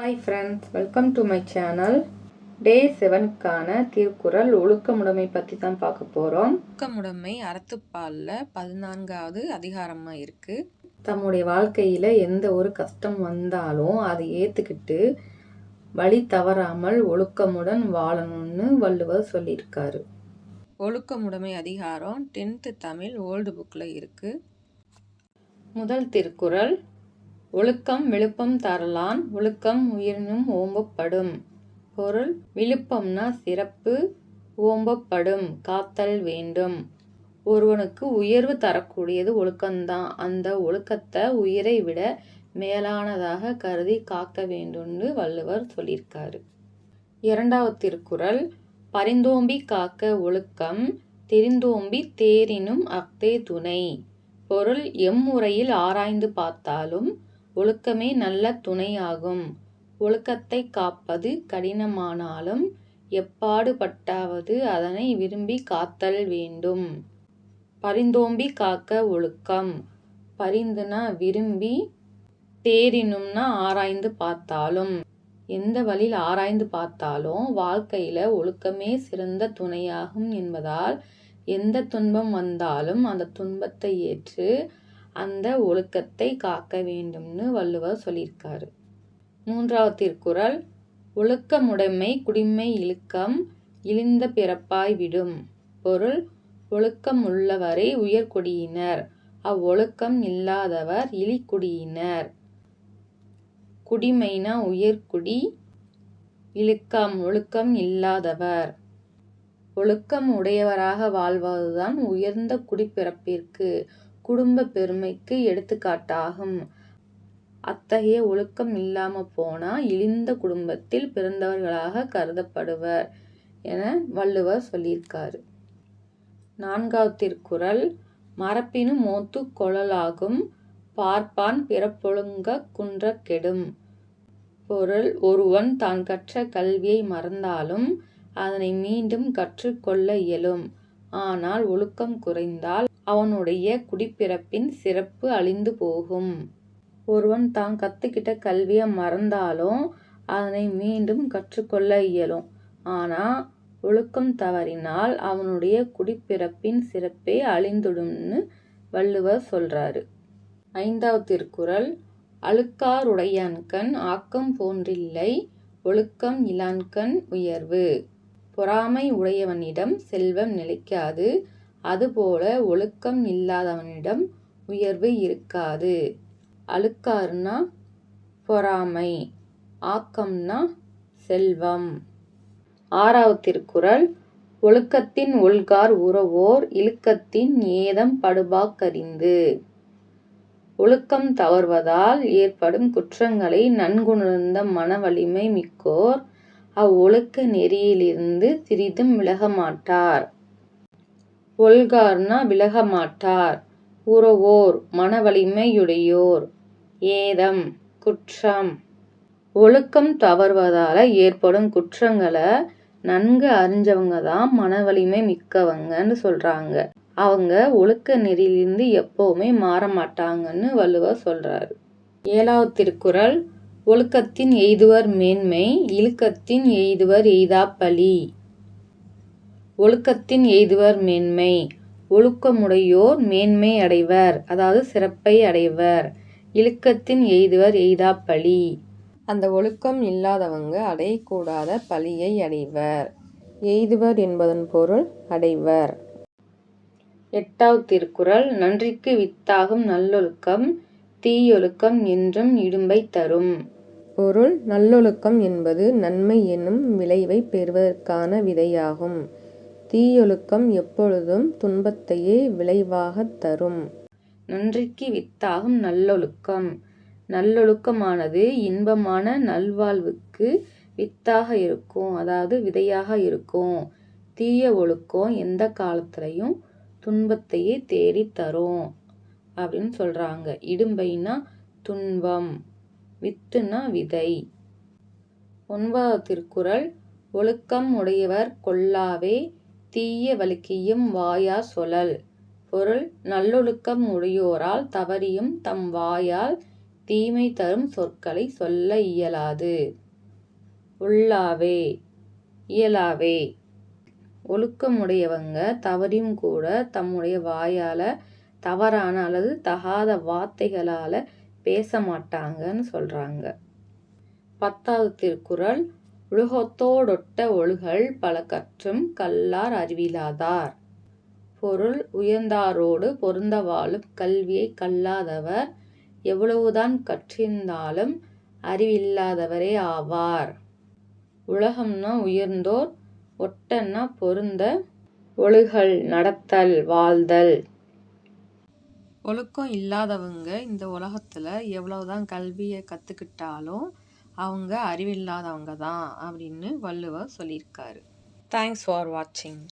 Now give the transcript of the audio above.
Hi friends, welcome to my channel. Day 7க்கான திருக்குறள் ஒழுக்கமுடைமை பற்றி தான் பார்க்க போகிறோம். ஒழுக்கமுடைமை அறத்துப்பாலில் 14வது அதிகாரமாக இருக்குது. தம்முடைய வாழ்க்கையில் எந்த ஒரு கஷ்டம் வந்தாலும் அதை ஏற்றுக்கிட்டு வழி தவறாமல் ஒழுக்கமுடன் வாழணும்னு வள்ளுவர் சொல்லியிருக்காரு. ஒழுக்கமுடைமை அதிகாரம் 10th தமிழ் ஓல்டு புக்கில் இருக்குது. முதல் திருக்குறள், ஒழுக்கம் விழுப்பம் தரலான், ஒழுக்கம் உயிரினும் ஓம்பப்படும். பொருள், விழுப்பம்னா சிறப்பு, ஓம்பப்படும் காத்தல் வேண்டும். ஒருவனுக்கு உயர்வு தரக்கூடியது ஒழுக்கம்தான். அந்த ஒழுக்கத்தை உயிரை விட மேலானதாக கருதி காக்க வேண்டும்னு வள்ளுவர் சொல்லியிருக்காரு. இரண்டாவது திருக்குறள், பரிந்தோம்பி காக்க ஒழுக்கம், தெரிந்தோம்பி தேரினும் அஃதே துணை. பொருள், எம்முறையில் ஆராய்ந்து பார்த்தாலும் ஒழுக்கமே நல்ல துணையாகும். ஒழுக்கத்தை காப்பது கடினமானாலும் எப்பாடுபட்டாவது அதனை விரும்பி காத்தல் வேண்டும். பரிந்தோம்பி காக்க ஒழுக்கம், பரிந்துனா விரும்பி, தேரினும்னா ஆராய்ந்து பார்த்தாலும். எந்த வழியில் ஆராய்ந்து பார்த்தாலும் வாழ்க்கையில் ஒழுக்கமே சிறந்த துணையாகும் என்பதால் எந்த துன்பம் வந்தாலும் அந்த துன்பத்தை ஏற்று அந்த ஒழுக்கத்தை காக்க வேண்டும்னு வள்ளுவர் சொல்லியிருக்காரு. மூன்றாவது திருக்குறள், ஒழுக்கமுடைமை குடிமை இழுக்கம், இழிந்த பிறப்பாய் விடும். பொருள், ஒழுக்கம் உள்ளவரை உயர்குடியினர், அவ்வொழுக்கம் இல்லாதவர் இழிக்குடியினர். குடிமைனா உயர்குடி, இழுக்கம் ஒழுக்கம் இல்லாதவர். ஒழுக்கம் உடையவராக வாழ்வதுதான் உயர்ந்த குடிப்பிறப்பிற்கு, குடும்ப பெருமைக்கு எடுத்துக்காட்டாகும். அத்தகைய ஒழுக்கம் இல்லாம போனா இழிந்த குடும்பத்தில் பிறந்தவர்களாக கருதப்படுவர் என வள்ளுவர் சொல்லியிருக்காரு. நான்காவது திருக்குறள், மரப்பினு மோத்து கொளலாகும், பார்ப்பான் பிறப்பொழுங்க குன்ற கெடும். பொருள், ஒருவன் தான் கற்ற கல்வியை மறந்தாலும் அதனை மீண்டும் கற்றுக்கொள்ள இயலும். ஆனால் ஒழுக்கம் குறைந்தால் அவனுடைய குடிப்பிறப்பின் சிறப்பு அழிந்து போகும். ஒருவன் தான் கற்றுக்கிட்ட கல்வியை மறந்தாலும் அதனை மீண்டும் கற்றுக்கொள்ள இயலும். ஆனால் ஒழுக்கம் தவறினால் அவனுடைய குடிப்பிறப்பின் சிறப்பே அழிந்துடும்னு வள்ளுவர் சொல்றாரு. ஐந்தாவது திருக்குறள், அழுக்காருடையான்கண் ஆக்கம் போன்றில்லை, ஒழுக்கம் இலான்கண் உயர்வு. பொறாமை உடையவனிடம் செல்வம் நிலைக்காது, அதுபோல ஒழுக்கம் இல்லாதவனிடம் உயர்வு இருக்காது. அழுக்காருனா பொறாமை, ஆக்கம்னா செல்வம். ஆறாவது திருக்குறள், ஒழுக்கத்தின் ஒல்கார் உறவோர், இழுக்கத்தின் ஏதம் படுபாக்கறிந்து. ஒழுக்கம் தவறுவதால் ஏற்படும் குற்றங்களை நன்குணர்ந்த மன வலிமை மிக்கோர் அவ்வொழுக்க நெறியிலிருந்து சிறிதும் விலகமாட்டார். ஒல்கார்னா விலகமாட்டார், உறவோர் மன வலிமையுடையோர், ஏதம் குற்றம். ஒழுக்கம் தவறுவதால ஏற்படும் குற்றங்களை நன்கு அறிஞ்சவங்க தான் மன வலிமை மிக்கவங்கன்னு சொல்றாங்க. அவங்க ஒழுக்க நெறியிலிருந்து எப்பவுமே மாற மாட்டாங்கன்னு வள்ளுவர் சொல்றாரு. ஏழாவது திருக்குறள், ஒழுக்கத்தின் எய்துவர் மேன்மை, இழுக்கத்தின் எய்துவர் எய்தாப்பழி. ஒழுக்கத்தின் எய்துவர் மேன்மை, ஒழுக்கமுடையோர் மேன்மை அடைவர், அதாவது சிறப்பை அடைவர். இழுக்கத்தின் எய்துவர் எய்தாப்பழி, அந்த ஒழுக்கம் இல்லாதவங்க அடையக்கூடாத பழியை அடைவர். எய்துவர் என்பதன் பொருள் அடைவர். எட்டாவது திருக்குறள், நன்றிக்கு வித்தாகும் நல்லொழுக்கம், தீயொழுக்கம் என்றும் இடும்பை தரும். பொருள், நல்லொழுக்கம் என்பது நன்மை என்னும் விளைவை பெறுவதற்கான விதையாகும். தீயொழுக்கம் எப்பொழுதும் துன்பத்தையே விளைவாகத் தரும். நன்றிக்கு வித்தாகும் நல்லொழுக்கம், நல்லொழுக்கமானது இன்பமான நல்வாழ்வுக்கு வித்தாக இருக்கும், அதாவது விதையாக இருக்கும். தீய ஒழுக்கம் எந்த காலத்திலையும் துன்பத்தையே தேடி தரும் அப்படின்னு சொல்றாங்க. இடும்பைனா துன்பம், வித்துனா விதை. ஒன்பதாவது திருக்குறள், ஒழுக்கம் உடையவர் கொல்லாவே, தீய வழுக்கியும் வாயார் சொலல். பொருள், நல்லொழுக்கம் உடையோரால் தவறியும் தம் வாயால் தீமை தரும் சொற்களை சொல்ல இயலாது. உள்ளாவே இயலாவே. ஒழுக்கமுடையவங்க தவறியும் கூட தம்முடைய வாயால் தவறான அல்லது தகாத வார்த்தைகளால் பேச மாட்டாங்கன்னு சொல்கிறாங்க. 10வது திருக்குறள். ஒழுக்கத்தோடொட்ட ஒழுகல் பல கற்றும் கல்லார் அறிவிலாதார். பொருள். உயர்ந்தாரோடு பொருந்த வாழும் கல்வியை கல்லாதவர் எவ்வளவுதான் கற்றிருந்தாலும் அறிவில்லாதவரே ஆவார். உலகம்னா உயர்ந்தோர், ஒட்டன்னா பொருந்த, ஒழுகல் நடத்தல் வாழ்தல். ஒழுக்கம் இல்லாதவங்க இந்த உலகத்தில் எவ்வளவுதான் கல்வியை கற்றுக்கிட்டாலும் அவங்க அறிவில்லாதவங்க தான் அப்படின்னு வள்ளுவர் சொல்லியிருக்காரு. தேங்க்ஸ் ஃபார் வாட்சிங்.